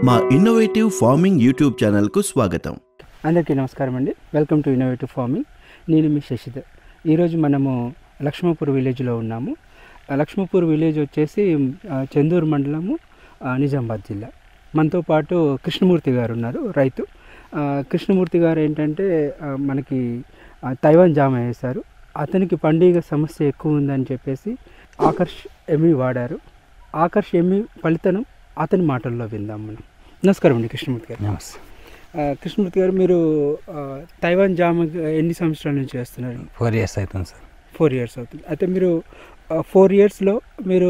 మా innovative farming YouTube ఛానల్కు స్వాగతం. అందరికీ నమస్కారం అండి. Welcome to innovative farming. నేను మీ శశిధర్. ఈరోజు మనము లక్ష్మీపూర్ విలేజ్లో ఉన్నాము. లక్ష్మీపూర్ విలేజ్ వచ్చేసి చందూరు మండలము, నిజామాబాద్ జిల్లా. మనతో పాటు కృష్ణమూర్తి గారు ఉన్నారు, రైతు. కృష్ణమూర్తి గారు ఏంటంటే మనకి తైవాన్ జామ వేశారు. అతనికి పండుగ సమస్య ఎక్కువ ఉందని చెప్పేసి ఆకర్ష్ ఎమ్మి వాడారు. ఆకర్ష్ ఎమ్మి ఫలితం అతని మాటల్లో విందాం మనం. నమస్కారం అండి కృష్ణమూర్తి గారు. నమస్తే. కృష్ణమూర్తి గారు, మీరు తైవాన్ జామ ఎన్ని సంవత్సరాల నుంచి చేస్తున్నారు? 4 years అవుతుంది సార్. 4 years అవుతుంది. అయితే మీరు 4 yearsలో మీరు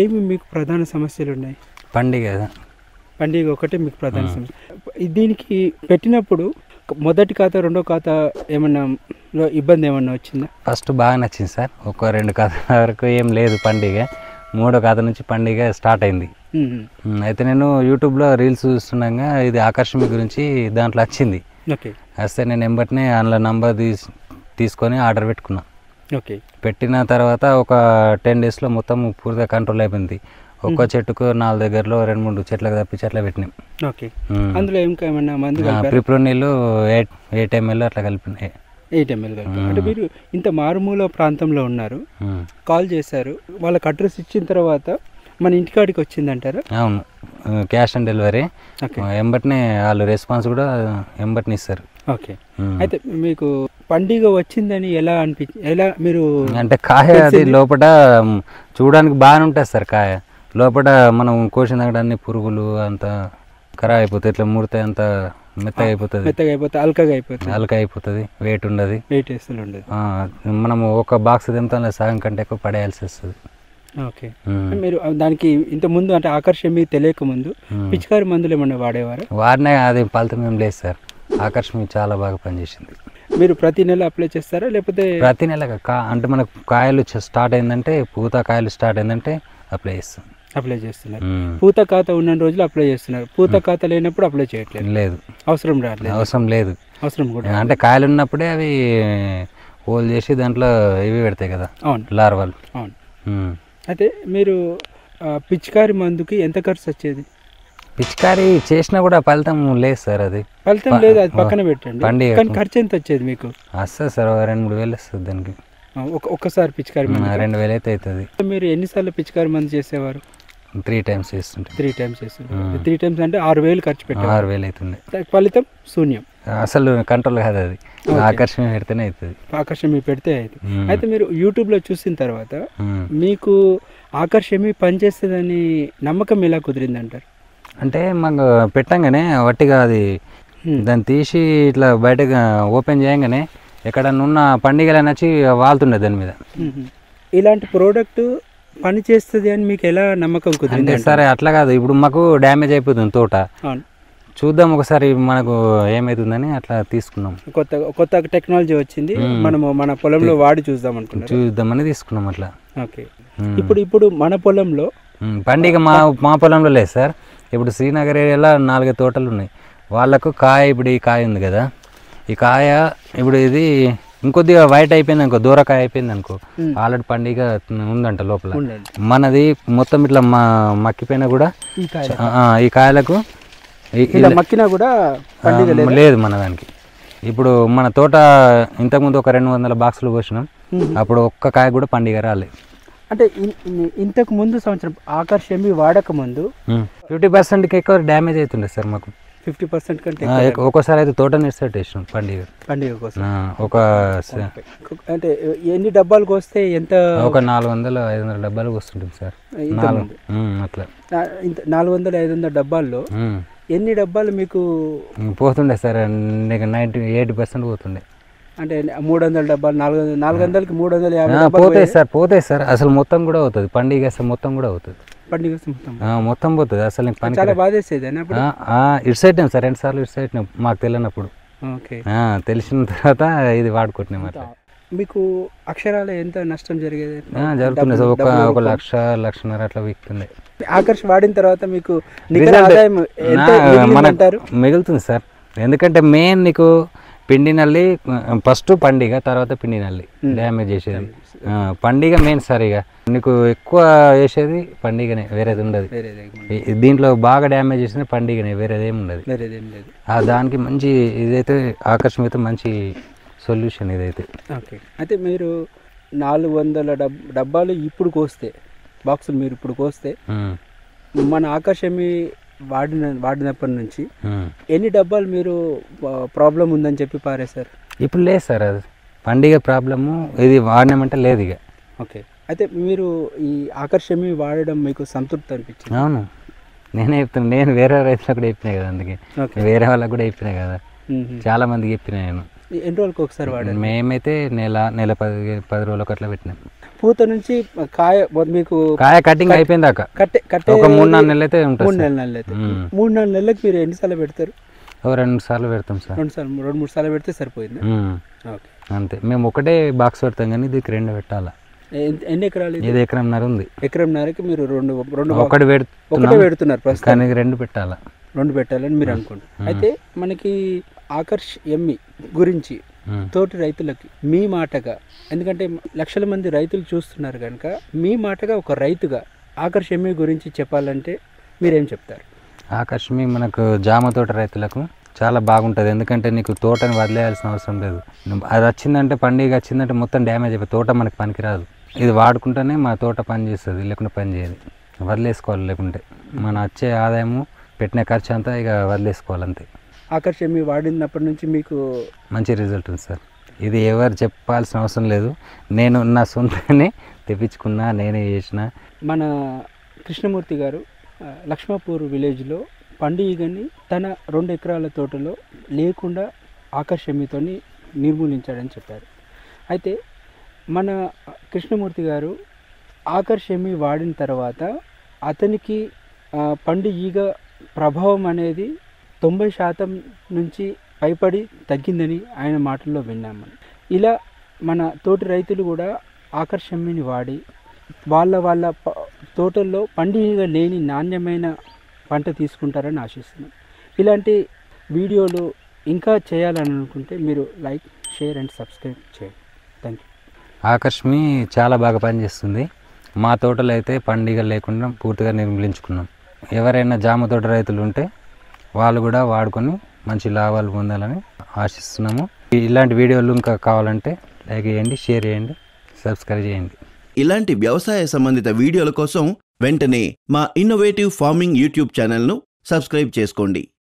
ఏమి మీకు ప్రధాన సమస్యలు ఉన్నాయి? పండుగ ఒకటే మీకు ప్రధాన సమస్య. దీనికి పెట్టినప్పుడు మొదటి ఖాతా రెండో ఖాతా ఏమన్నా ఇబ్బంది ఏమన్నా వచ్చిందా? ఫస్ట్ బాగా నచ్చింది సార్. ఒక 2 ఖాతాల వరకు ఏం లేదు పండుగ. 3వ ఖాతా నుంచి పండుగ స్టార్ట్ అయింది. అయితే నేను యూట్యూబ్లో రీల్స్ చూస్తుండగా ఇది ఆకర్షణ గురించి దాంట్లో వచ్చింది. ఓకే. వస్తే నేను ఎంబటినే అందులో నంబర్ తీసుకొని ఆర్డర్ పెట్టుకున్నా. ఓకే. పెట్టిన తర్వాత ఒక 10 daysలో మొత్తం పూర్తిగా కంట్రోల్ అయిపోయింది. ఒక్కో చెట్టుకు 4 దగ్గరలో 2-3 చెట్లకు తప్పించి అట్లా పెట్టినాం. ఓకే. అందులో ఏమన్నా మందు ప్రిప్రోనిల్ 8 ml అట్లా కలిపినాయి. 8 ml కలిపి. అంటే మీరు ఇంత మారుమూల ప్రాంతంలో ఉన్నారు, కాల్ చేశారు, వాళ్ళకి అడ్రస్ ఇచ్చిన తర్వాత మన ఇంటికాడికి వచ్చిందంటారా? అవును, క్యాష్ ఆన్ డెలివరీ. ఎంబటినే వాళ్ళు రెస్పాన్స్ కూడా ఎంబటిని ఇస్తారు. ఓకే. అయితే మీకు పండుగ వచ్చిందని ఎలా మీరు అంటే కాయ అది లోపల చూడడానికి బాగానే ఉంటుంది సార్. కాయ లోపల మనం కోసిన తగ్గడాన్ని పురుగులు అంతా ఖరాబ్ అయిపోతుంది, ఇట్లా ముడితే అంత మెత్తగా అయిపోతుంది, అల్కగా అయిపోతుంది, వెయిట్ ఉండదు, వెయిట్ వేస్తూ ఉండదు. మనము ఒక బాక్స్ తింటాం, సగం కంటే ఎక్కువ పడేయాల్సి వస్తుంది. ఓకే. మీరు దానికి ఇంత ముందు అంటే ఆకర్షణ మీకు తెలియక ముందు పిచికారి మందులు ఏమన్నా వాడేవారా? వాడినా అది ఫలితం ఏం లేదు సార్. ఆకర్షణ చాలా బాగా పనిచేసింది. మీరు ప్రతి నెల అప్లై చేస్తారా లేకపోతే? ప్రతి నెల అంటే మనకు కాయలు స్టార్ట్ అయిందంటే, పూత కాయలు స్టార్ట్ అయిందంటే అప్లై చేస్తున్నారు. పూత ఖాతా ఉన్న రోజులు అప్లై చేస్తున్నారు. పూత ఖాతా లేనప్పుడు అప్లై చేయట్లేదు? లేదు, అవసరం లేదు. అవసరం కూడా అంటే కాయలు ఉన్నప్పుడే అవి హోల్ చేసి దాంట్లో ఇవి పెడతాయి కదా. అవును, లార్వాలు. అవును. అయితే మీరు పిచికారి మందుకి ఎంత ఖర్చు వచ్చేది? పిచికారి చేసినా కూడా ఫలితం లేదు సార్. అది ఫలితం లేదు, అది పక్కన పెట్టండి. కానీ ఖర్చు ఎంత వచ్చేది మీకు? వస్తుంది సార్, 2-3 వేలు వస్తుంది దానికి. ఒక్కసారి పిచికారి 2,000 అయితే అవుతుంది. మీరు ఎన్నిసార్లు పిచికారి మందు చేసేవారు? 3 times చేస్తుంటే. 3 times చేస్తుంటే 3 times అంటే 6,000 ఖర్చు పెట్టారు. 6,000 అవుతుంది. ఫలితం శూన్యం, అసలు కంట్రోల్ కాదు. అది ఆకర్షణ పెడితేనే అవుతుంది. ఆకర్షణ మీకు పెడితే అవుతుంది. అయితే మీరు యూట్యూబ్లో చూసిన తర్వాత మీకు ఆకర్షణ పనిచేస్తుందని నమ్మకం ఎలా కుదిరింది అంటారు? అంటే మాకు పెట్టంగానే వట్టిగా అది దాన్ని తీసి ఇట్లా బయటగా ఓపెన్ చేయగానే ఎక్కడన్నా ఉన్న పండుగలు నచ్చి వాళ్తుండే దాని మీద. ఇలాంటి ప్రోడక్ట్ పని చేస్తుంది అని మీకు ఎలా నమ్మకం కుదిరింది? సరే అట్లా కాదు, ఇప్పుడు మాకు డ్యామేజ్ అయిపోతుంది తోట, చూద్దాం ఒకసారి మనకు ఏమవుతుందని అట్లా తీసుకున్నాం. కొత్త టెక్నాలజీ వచ్చింది, మనము మన పొలంలో వాడి చూద్దామని తీసుకున్నాం అట్లా. ఓకే. ఇప్పుడు మన పొలంలో పండుగ మా పొలంలో లేదు సార్. ఇప్పుడు శ్రీనగర్ ఏరియాలో 4 తోటలు ఉన్నాయి. వాళ్ళకు కాయ, ఇప్పుడు ఈ కాయ ఉంది కదా, ఈ కాయ ఇప్పుడు ఇది ఇంకొద్దిగా వైట్ అయిపోయింది అనుకో, దూరకాయ అయిపోయింది అనుకో, ఆల్రెడీ పండుగ ఉందంట లోపల. మనది మొత్తం ఇట్లా మక్కిపోయినా కూడా ఈ కాయలకు మక్కినా కూడా లేదు మన దానికి. ఇప్పుడు మన తోట ఇంతకుముందు ఒక 200 బాక్సులు పోసినాం, అప్పుడు ఒక్క కాయ కూడా పండుగ రాలేదు. అంటే ఇంతకు ముందు సంవత్సరం ఆకర్షణ వాడక ముందు 50%కి ఎక్కువ డ్యామేజ్ అవుతుండే సార్ మాకు. 50% కంటే ఒక్కోసారి అయితే తోట నిස්සట్టు వేసినాం పండుగ కోసం. అంటే ఎన్ని డబ్బాలకు వస్తే ఎంత? ఒక 400-500 డబ్బాలకు వస్తుంటుంది సార్. అట్లా 400-500 డబ్బాల్లో ఎన్ని డబ్బాలు మీకు పోతుండే సార్? 80% పోతుండే. అంటే 300 డబ్బాలు, 400కి 350 పోతాయి సార్. అసలు మొత్తం కూడా అవుతుంది పండుగ, అసలు మొత్తం కూడా అవుతుంది పండుగ, మొత్తం పోతుంది. అసలు చాలా బాధేసేది. ఇటు సైడ్ సార్ 2 సార్లు ఇటు సైడ్ మాకు తెలియనప్పుడు. తెలిసిన తర్వాత ఇది వాడుకుంటున్నాం. అట్లా మీకు అక్షరాలు ఎంత నష్టం జరిగేది? జరుగుతుంది సార్, ఒక 1,00,000-1,50,000 అట్లా వీక్తుంది. ఆకర్ష్ వాడిన తర్వాత మీకు మిగులుతుంది సార్. ఎందుకంటే మెయిన్ నీకు పిండి నల్లి ఫస్ట్ పండిగ, తర్వాత పిండి నల్లి డ్యామేజ్ చేసేది. పండిగ మెయిన్ సార్. ఇక నీకు ఎక్కువ వేసేది పండిగనే, వేరేది ఉండదు. దీంట్లో బాగా డ్యామేజ్ చేసిన పండిగనే, వేరేది ఏమి ఉండదు. దానికి మంచి ఇదైతే ఆకర్షణ మంచి సొల్యూషన్ ఇదైతే. ఓకే, అయితే మీరు 400 డబ్బాలు ఇప్పుడు కోస్తే, బాక్సులు మీరు ఇప్పుడు కోస్తే మన ఆకర్షమి వాడినప్పటి నుంచి ఎన్ని డబ్బాలు మీరు ప్రాబ్లం ఉందని చెప్పి పారేశారు? ఇప్పుడు లేదు సార్, అది పండిగ ప్రాబ్లము ఇది వాడినామంటే లేదు ఇక. ఓకే, అయితే మీరు ఈ ఆకర్షమి వాడడం మీకు సంతృప్తి అనిపించింది? అవును, నేనే చెప్తాను. నేను వేరే రైతులకు కూడా చెప్పినా కదా, అందుకే వేరే వాళ్ళకి కూడా చెప్పినా కదా, చాలా మందికి చెప్పినా నేను. ఎన్ని రోజులకు ఒకసారి వాడారు? మేమైతే నెల 10 రోజులకు అట్లా పెట్టినాం. పూత నుంచి కాయ మీకు కాయ కటింగ్ అయిపోయింది దాకా ఒక 3-4 నెలలు అయితే ఉంటుంది. 3-4 నెలలు అయితే 3-4 నెలలకు మీరు ఎన్నిసార్లు పెడతారు? 2 సార్లు పెడతాం సార్. 2-3 సార్లు పెడితే సరిపోయింది. ఓకే, అంతే. మేము ఒకటే బాక్స్ పెడతాం కానీ దీనికి 2 పెట్టాలా. ఎన్ని ఎకరాలు? ఇది 1.5 ఎకరం ఉంది. 1.5 ఎకరంకి మీరు ఒకటి పెడుతున్నారు ప్రస్తుతం, కానీ 2 పెట్టాలా. 2 పెట్టాలని మీరు అనుకుంటారు. అయితే మనకి ఆకర్ష్ ఎమ్మి గురించి తోటి రైతులకి మీ మాటగా, ఎందుకంటే లక్షల మంది రైతులు చూస్తున్నారు కనుక మీ మాటగా ఒక రైతుగా ఆకర్ష్ ఎమ్మి గురించి చెప్పాలంటే మీరేం చెప్తారు? ఆకర్షమి మనకు జామ తోట రైతులకు చాలా బాగుంటుంది. ఎందుకంటే నీకు తోటని వదిలేయాల్సిన అవసరం లేదు. అది వచ్చిందంటే, పండుగ వచ్చిందంటే మొత్తం డ్యామేజ్ అయిపోయి తోట మనకి పనికిరాదు. ఇది వాడుకుంటేనే మా తోట పని చేస్తుంది, లేకుంటే పని చేయదు. వదిలేసుకోవాలి, లేకుంటే మన వచ్చే ఆదాయము పెట్టిన ఖర్చు అంతా ఇక వదిలేసుకోవాలంతే. ఆకర్షమి వాడినప్పటి నుంచి మీకు మంచి రిజల్ట్ ఉంది సార్. ఇది ఎవరు చెప్పాల్సిన అవసరం లేదు, నేను నా సొంతనే తెప్పించుకున్నా, నేనే చేసిన. మన కృష్ణమూర్తి గారు లక్ష్మాపూర్ విలేజ్లో పండుగని తన 2 ఎకరాల తోటలో లేకుండా ఆకర్షమితో నిర్మూలించాడని చెప్పారు. అయితే మన కృష్ణమూర్తి గారు ఆకర్షమి వాడిన తర్వాత అతనికి పండుగ ప్రభావం అనేది 90% నుంచి పైపడి తగ్గిందని ఆయన మాటల్లో విన్నాము. ఇలా మన తోటి రైతులు కూడా ఆకర్షమిని వాడి వాళ్ళ తోటల్లో పండుగ లేని నాణ్యమైన పంట తీసుకుంటారని ఆశిస్తున్నాం. ఇలాంటి వీడియోలు ఇంకా చేయాలని అనుకుంటే మీరు లైక్, షేర్ అండ్ సబ్స్క్రైబ్ చేయండి. Thank you. ఆకర్షమి చాలా బాగా పనిచేస్తుంది. మా తోటలో అయితే పండుగ లేకుండా పూర్తిగా నిర్మూలించుకున్నాం. ఎవరైనా జామ తోట రైతులు ఉంటే వాళ్ళు కూడా వాడుకొని మంచి లాభాలు పొందాలని ఆశిస్తున్నాము. ఇలాంటి వీడియోలు ఇంకా కావాలంటే లైక్ చేయండి, షేర్ చేయండి, సబ్స్క్రైబ్ చేయండి. ఇలాంటి వ్యవసాయ సంబంధిత వీడియోల కోసం వెంటనే మా ఇన్నోవేటివ్ ఫార్మింగ్ యూట్యూబ్ ఛానల్ను సబ్స్క్రైబ్ చేసుకోండి.